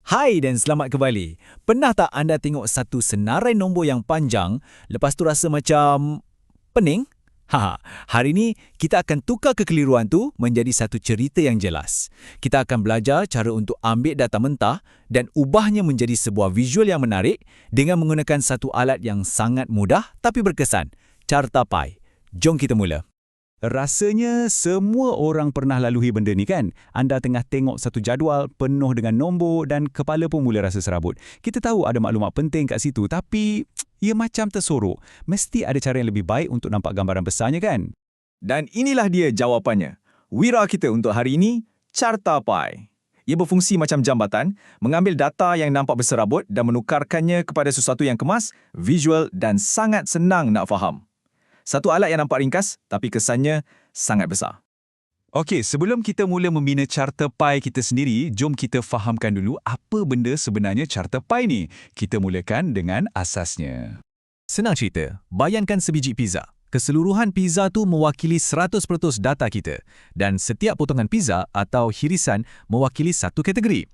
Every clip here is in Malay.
Hai dan selamat kembali. Pernah tak anda tengok satu senarai nombor yang panjang, lepas tu rasa macam pening? Hari ini kita akan tukar kekeliruan tu menjadi satu cerita yang jelas. Kita akan belajar cara untuk ambil data mentah dan ubahnya menjadi sebuah visual yang menarik dengan menggunakan satu alat yang sangat mudah tapi berkesan, Carta Pi. Jom kita mula. Rasanya semua orang pernah lalui benda ni kan? Anda tengah tengok satu jadual penuh dengan nombor dan kepala pun mula rasa serabut. Kita tahu ada maklumat penting kat situ tapi ia macam tersorok. Mesti ada cara yang lebih baik untuk nampak gambaran besarnya kan? Dan inilah dia jawapannya. Wira kita untuk hari ini, Carta Pi. Ia berfungsi macam jambatan, mengambil data yang nampak berserabut dan menukarkannya kepada sesuatu yang kemas, visual dan sangat senang nak faham. Satu alat yang nampak ringkas, tapi kesannya sangat besar. Okey, sebelum kita mula membina Carta Pi kita sendiri, jom kita fahamkan dulu apa benda sebenarnya Carta Pi ni. Kita mulakan dengan asasnya. Senang cerita, bayangkan sebiji pizza. Keseluruhan pizza tu mewakili 100% data kita dan setiap potongan pizza atau hirisan mewakili satu kategori.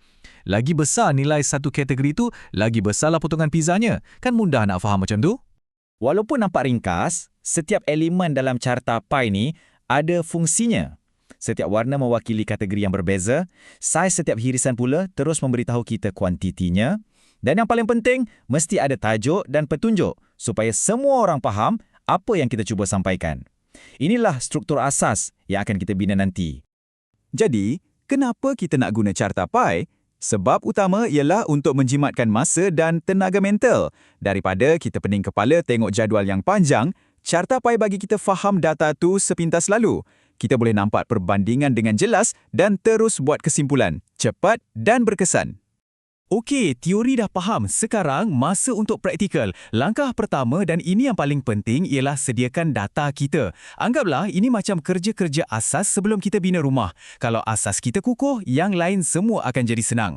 Lagi besar nilai satu kategori tu, lagi besarlah potongan pizzanya. Kan mudah nak faham macam tu? Walaupun nampak ringkas, setiap elemen dalam Carta Pi ni ada fungsinya. Setiap warna mewakili kategori yang berbeza, saiz setiap hirisan pula terus memberitahu kita kuantitinya, dan yang paling penting, mesti ada tajuk dan petunjuk supaya semua orang faham apa yang kita cuba sampaikan. Inilah struktur asas yang akan kita bina nanti. Jadi, kenapa kita nak guna Carta Pi? Sebab utama ialah untuk menjimatkan masa dan tenaga mental. Daripada kita pening kepala tengok jadual yang panjang, Carta Pi bagi kita faham data tu sepintas lalu. Kita boleh nampak perbandingan dengan jelas dan terus buat kesimpulan, cepat dan berkesan. Okey, teori dah faham. Sekarang masa untuk praktikal. Langkah pertama dan ini yang paling penting ialah sediakan data kita. Anggaplah ini macam kerja-kerja asas sebelum kita bina rumah. Kalau asas kita kukuh, yang lain semua akan jadi senang.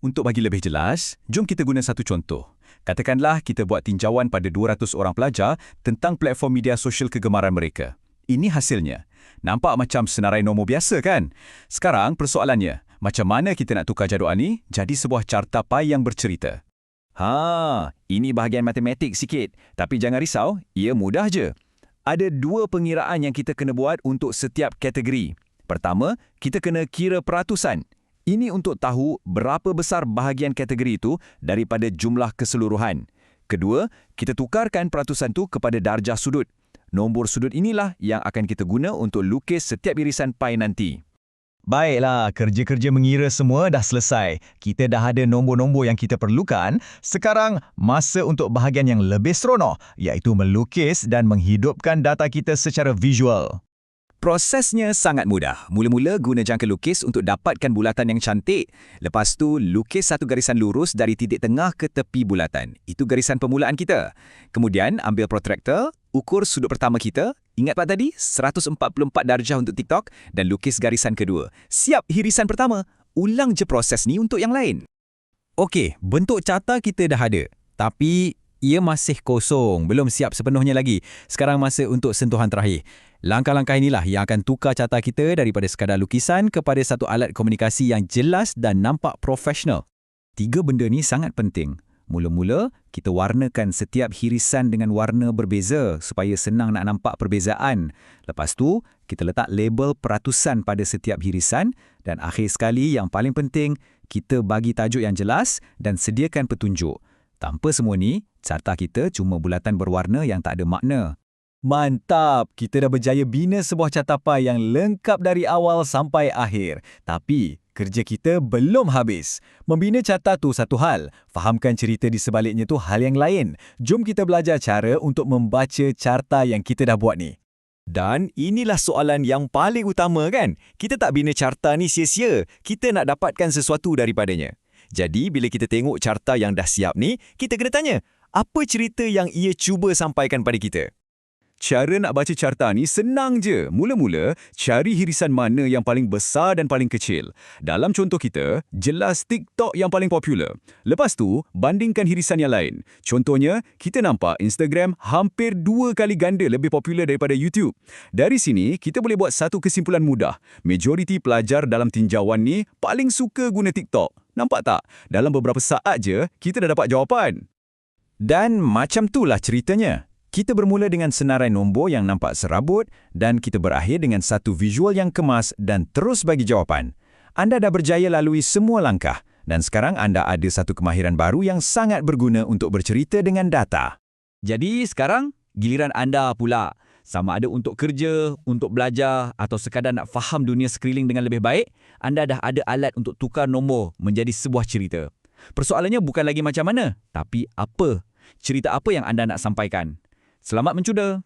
Untuk bagi lebih jelas, jom kita guna satu contoh. Katakanlah kita buat tinjauan pada 200 orang pelajar tentang platform media sosial kegemaran mereka. Ini hasilnya. Nampak macam senarai nombor biasa kan? Sekarang persoalannya, macam mana kita nak tukar jadual ni jadi sebuah Carta Pi yang bercerita? Ini bahagian matematik sikit. Tapi jangan risau, ia mudah je. Ada dua pengiraan yang kita kena buat untuk setiap kategori. Pertama, kita kena kira peratusan. Ini untuk tahu berapa besar bahagian kategori itu daripada jumlah keseluruhan. Kedua, kita tukarkan peratusan tu kepada darjah sudut. Nombor sudut inilah yang akan kita guna untuk lukis setiap irisan pi nanti. Baiklah, kerja-kerja mengira semua dah selesai. Kita dah ada nombor-nombor yang kita perlukan. Sekarang, masa untuk bahagian yang lebih seronok, iaitu melukis dan menghidupkan data kita secara visual. Prosesnya sangat mudah. Mula-mula guna jangka lukis untuk dapatkan bulatan yang cantik. Lepas tu, lukis satu garisan lurus dari titik tengah ke tepi bulatan. Itu garisan permulaan kita. Kemudian, ambil protractor, ukur sudut pertama kita. Ingat Pak tadi? 144 darjah untuk TikTok dan lukis garisan kedua. Siap hirisan pertama. Ulang je proses ni untuk yang lain. Okey, bentuk carta kita dah ada. Tapi ia masih kosong, belum siap sepenuhnya lagi. Sekarang masa untuk sentuhan terakhir. Langkah-langkah inilah yang akan tukar carta kita daripada sekadar lukisan kepada satu alat komunikasi yang jelas dan nampak profesional. Tiga benda ni sangat penting. Mula-mula, kita warnakan setiap hirisan dengan warna berbeza supaya senang nak nampak perbezaan. Lepas tu, kita letak label peratusan pada setiap hirisan dan akhir sekali yang paling penting, kita bagi tajuk yang jelas dan sediakan petunjuk. Tanpa semua ni, carta kita cuma bulatan berwarna yang tak ada makna. Mantap! Kita dah berjaya bina sebuah Carta Pi yang lengkap dari awal sampai akhir. Tapi, kerja kita belum habis. Membina carta tu satu hal. Fahamkan cerita di sebaliknya tu hal yang lain. Jom kita belajar cara untuk membaca carta yang kita dah buat ni. Dan inilah soalan yang paling utama kan? Kita tak bina carta ni sia-sia. Kita nak dapatkan sesuatu daripadanya. Jadi, bila kita tengok carta yang dah siap ni, kita kena tanya, apa cerita yang ia cuba sampaikan pada kita? Cara nak baca carta ni senang je. Mula-mula, cari hirisan mana yang paling besar dan paling kecil. Dalam contoh kita, jelas TikTok yang paling popular. Lepas tu, bandingkan hirisan yang lain. Contohnya, kita nampak Instagram hampir 2 kali ganda lebih popular daripada YouTube. Dari sini, kita boleh buat satu kesimpulan mudah. Majoriti pelajar dalam tinjauan ni paling suka guna TikTok. Nampak tak? Dalam beberapa saat je, kita dah dapat jawapan. Dan macam itulah ceritanya. Kita bermula dengan senarai nombor yang nampak serabut dan kita berakhir dengan satu visual yang kemas dan terus bagi jawapan. Anda dah berjaya lalui semua langkah dan sekarang anda ada satu kemahiran baru yang sangat berguna untuk bercerita dengan data. Jadi sekarang giliran anda pula. Sama ada untuk kerja, untuk belajar atau sekadar nak faham dunia sekeliling dengan lebih baik, anda dah ada alat untuk tukar nombor menjadi sebuah cerita. Persoalannya bukan lagi macam mana, tapi apa? Cerita apa yang anda nak sampaikan? Selamat mencuda!